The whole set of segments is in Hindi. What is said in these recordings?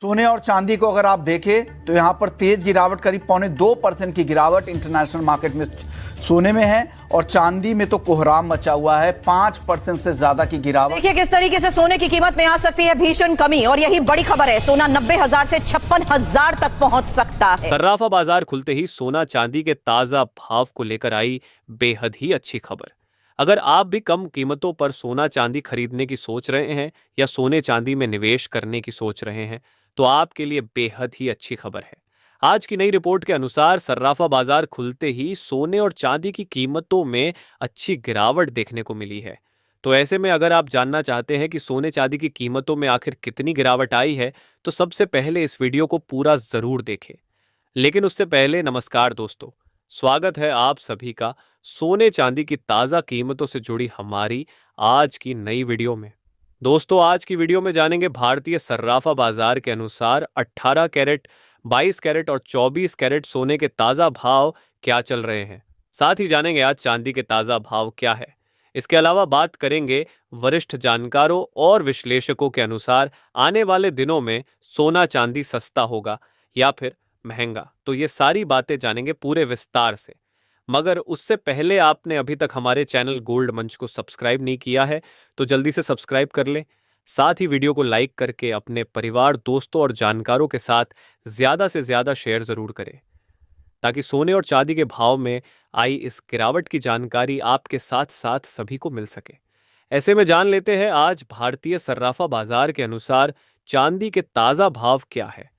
सोने और चांदी को अगर आप देखें तो यहाँ पर तेज गिरावट करीब 2.25% की गिरावट इंटरनेशनल मार्केट में सोने में है और चांदी में तो कोहराम मचा हुआ है 5% से ज्यादा की गिरावट। देखिए किस तरीके से सोने की कीमत में आ सकती है भीषण कमी और यही बड़ी खबर है। सोना 90,000 से 56,000 तक पहुंच सकता है। सर्राफा बाजार खुलते ही सोना चांदी के ताजा भाव को लेकर आई बेहद ही अच्छी खबर। अगर आप भी कम कीमतों पर सोना चांदी खरीदने की सोच रहे हैं या सोने चांदी में निवेश करने की सोच रहे हैं तो आपके लिए बेहद ही अच्छी खबर है। आज की नई रिपोर्ट के अनुसार सर्राफा बाजार खुलते ही सोने और चांदी की कीमतों में अच्छी गिरावट देखने को मिली है। तो ऐसे में अगर आप जानना चाहते हैं कि सोने चांदी की कीमतों में आखिर कितनी गिरावट आई है तो सबसे पहले इस वीडियो को पूरा जरूर देखें। लेकिन उससे पहले नमस्कार दोस्तों, स्वागत है आप सभी का सोने चांदी की ताज़ा कीमतों से जुड़ी हमारी आज की नई वीडियो में। दोस्तों, आज की वीडियो में जानेंगे भारतीय सर्राफा बाजार के अनुसार 18 कैरेट, 22 कैरेट और 24 कैरेट सोने के ताज़ा भाव क्या चल रहे हैं। साथ ही जानेंगे आज चांदी के ताज़ा भाव क्या है। इसके अलावा बात करेंगे वरिष्ठ जानकारों और विश्लेषकों के अनुसार आने वाले दिनों में सोना चांदी सस्ता होगा या फिर महंगा। तो ये सारी बातें जानेंगे पूरे विस्तार से। मगर उससे पहले आपने अभी तक हमारे चैनल गोल्ड मंच को सब्सक्राइब नहीं किया है तो जल्दी से सब्सक्राइब कर लें। साथ ही वीडियो को लाइक करके अपने परिवार, दोस्तों और जानकारों के साथ ज़्यादा से ज़्यादा शेयर ज़रूर करें ताकि सोने और चांदी के भाव में आई इस गिरावट की जानकारी आपके साथ साथ सभी को मिल सके। ऐसे में जान लेते हैं आज भारतीय सर्राफा बाजार के अनुसार चांदी के ताज़ा भाव क्या है।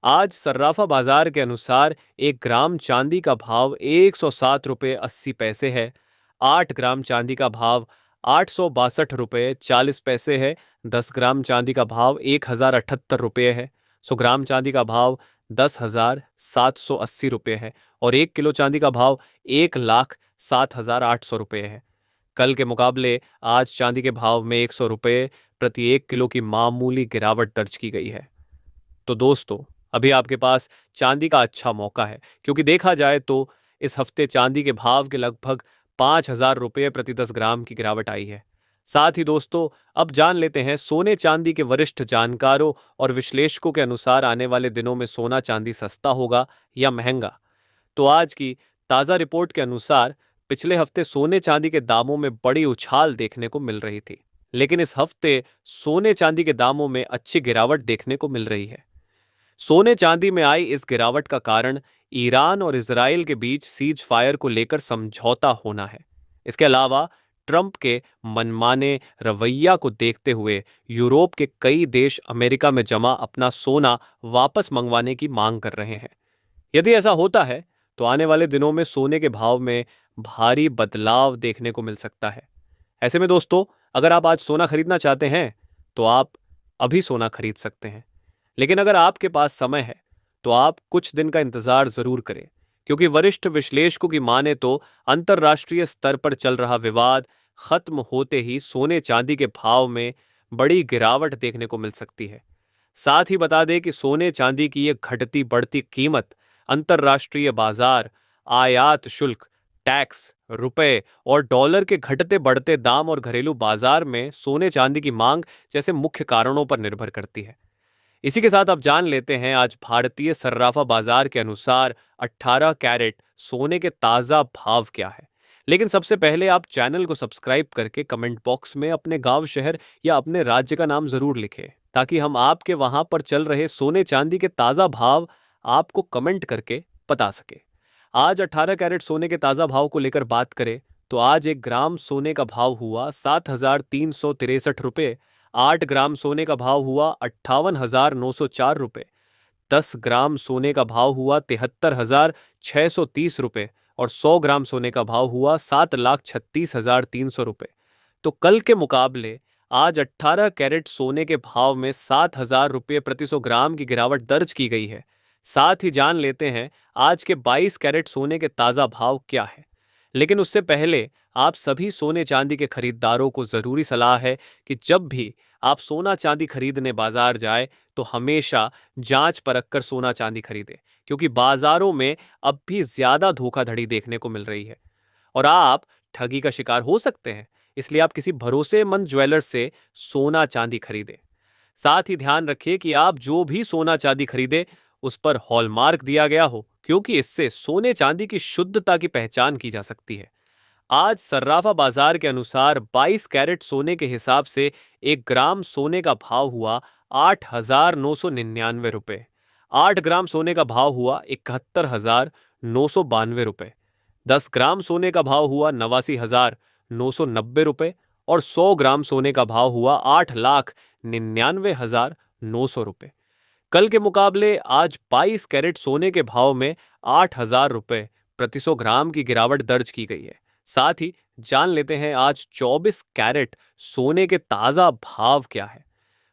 आज सर्राफा बाजार के अनुसार 1 ग्राम चांदी का भाव 107 रुपये 80 पैसे है। 8 ग्राम चांदी का भाव 862 रुपये 40 पैसे है। 10 ग्राम चांदी का भाव 1078 रुपये है। 100 ग्राम चांदी का भाव 10,780 रुपये है और 1 किलो चांदी का भाव 1,07,800 रुपये है। कल के मुकाबले आज चांदी के भाव में 100 रुपये प्रति 1 किलो की मामूली गिरावट दर्ज की गई है। तो दोस्तों, अभी आपके पास चांदी का अच्छा मौका है क्योंकि देखा जाए तो इस हफ्ते चांदी के भाव के लगभग 5,000 रुपये प्रति 10 ग्राम की गिरावट आई है। साथ ही दोस्तों, अब जान लेते हैं सोने चांदी के वरिष्ठ जानकारों और विश्लेषकों के अनुसार आने वाले दिनों में सोना चांदी सस्ता होगा या महंगा। तो आज की ताज़ा रिपोर्ट के अनुसार पिछले हफ्ते सोने चांदी के दामों में बड़ी उछाल देखने को मिल रही थी, लेकिन इस हफ्ते सोने चांदी के दामों में अच्छी गिरावट देखने को मिल रही है। सोने चांदी में आई इस गिरावट का कारण ईरान और इजराइल के बीच सीज फायर को लेकर समझौता होना है। इसके अलावा ट्रंप के मनमाने रवैया को देखते हुए यूरोप के कई देश अमेरिका में जमा अपना सोना वापस मंगवाने की मांग कर रहे हैं। यदि ऐसा होता है तो आने वाले दिनों में सोने के भाव में भारी बदलाव देखने को मिल सकता है। ऐसे में दोस्तों, अगर आप आज सोना खरीदना चाहते हैं तो आप अभी सोना खरीद सकते हैं, लेकिन अगर आपके पास समय है तो आप कुछ दिन का इंतजार जरूर करें क्योंकि वरिष्ठ विश्लेषकों की माने तो अंतर्राष्ट्रीय स्तर पर चल रहा विवाद खत्म होते ही सोने चांदी के भाव में बड़ी गिरावट देखने को मिल सकती है। साथ ही बता दें कि सोने चांदी की ये घटती बढ़ती कीमत अंतर्राष्ट्रीय बाजार, आयात शुल्क, टैक्स, रुपए और डॉलर के घटते बढ़ते दाम और घरेलू बाजार में सोने चांदी की मांग जैसे मुख्य कारणों पर निर्भर करती है। इसी के साथ अब जान लेते हैं आज भारतीय सर्राफा बाजार के अनुसार 18 कैरेट सोने के ताज़ा भाव क्या है। लेकिन सबसे पहले आप चैनल को सब्सक्राइब करके कमेंट बॉक्स में अपने गांव, शहर या अपने राज्य का नाम जरूर लिखें ताकि हम आपके वहां पर चल रहे सोने चांदी के ताज़ा भाव आपको कमेंट करके बता सके। आज 18 कैरेट सोने के ताज़ा भाव को लेकर बात करें तो आज 1 ग्राम सोने का भाव हुआ 7,363 रुपये। 8 ग्राम सोने का भाव हुआ 58,904 रुपये। 10 ग्राम सोने का भाव हुआ 73,630 रुपये और 100 ग्राम सोने का भाव हुआ 7,36,300 रुपये। तो कल के मुकाबले आज 18 कैरेट सोने के भाव में 7,000 रुपये प्रति 100 ग्राम की गिरावट दर्ज की गई है। साथ ही जान लेते हैं आज के 22 कैरेट सोने के ताज़ा भाव क्या है। लेकिन उससे पहले आप सभी सोने चांदी के खरीदारों को ज़रूरी सलाह है कि जब भी आप सोना चांदी खरीदने बाजार जाए तो हमेशा जांच परख कर सोना चांदी खरीदें क्योंकि बाजारों में अब भी ज़्यादा धोखाधड़ी देखने को मिल रही है और आप ठगी का शिकार हो सकते हैं। इसलिए आप किसी भरोसेमंद ज्वेलर से सोना चांदी खरीदें। साथ ही ध्यान रखिए कि आप जो भी सोना चांदी खरीदे उस पर हॉलमार्क दिया गया हो, क्योंकि इससे सोने चांदी की शुद्धता की पहचान की जा सकती है। आज सर्राफा बाजार के अनुसार 22 कैरेट सोने के हिसाब से 1 ग्राम सोने का भाव हुआ 8,999 रुपए। 8 ग्राम सोने का भाव हुआ 71,992 रुपए। 10 ग्राम सोने का भाव हुआ 89,990 रुपए और 100 ग्राम सोने का भाव हुआ 8,99,900 रुपए। कल के मुकाबले आज 22 कैरेट सोने के भाव में 8,000 रुपए प्रति 100 ग्राम की गिरावट दर्ज की गई है। साथ ही जान लेते हैं आज 24 कैरेट सोने के ताजा भाव क्या है।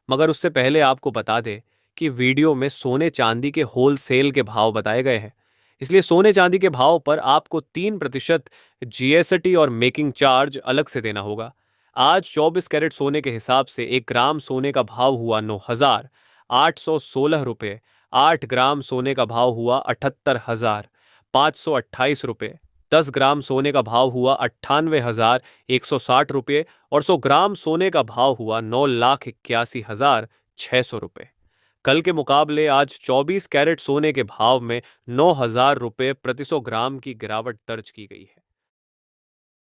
मगर उससे पहले आपको बता दें कि वीडियो में सोने चांदी के होलसेल के भाव बताए गए हैं, इसलिए सोने चांदी के भाव पर आपको 3% जीएसटी और मेकिंग चार्ज अलग से देना होगा। आज 24 कैरेट सोने के हिसाब से 1 ग्राम सोने का भाव हुआ 9,816 रुपये। 8 ग्राम सोने का भाव हुआ 78,528 रुपये। 10 ग्राम सोने का भाव हुआ 98,160 रुपये और 100 ग्राम सोने का भाव हुआ 9,81,600 रुपये। कल के मुकाबले आज 24 कैरेट सोने के भाव में 9,000 रुपये प्रति 100 ग्राम की गिरावट दर्ज की गई है।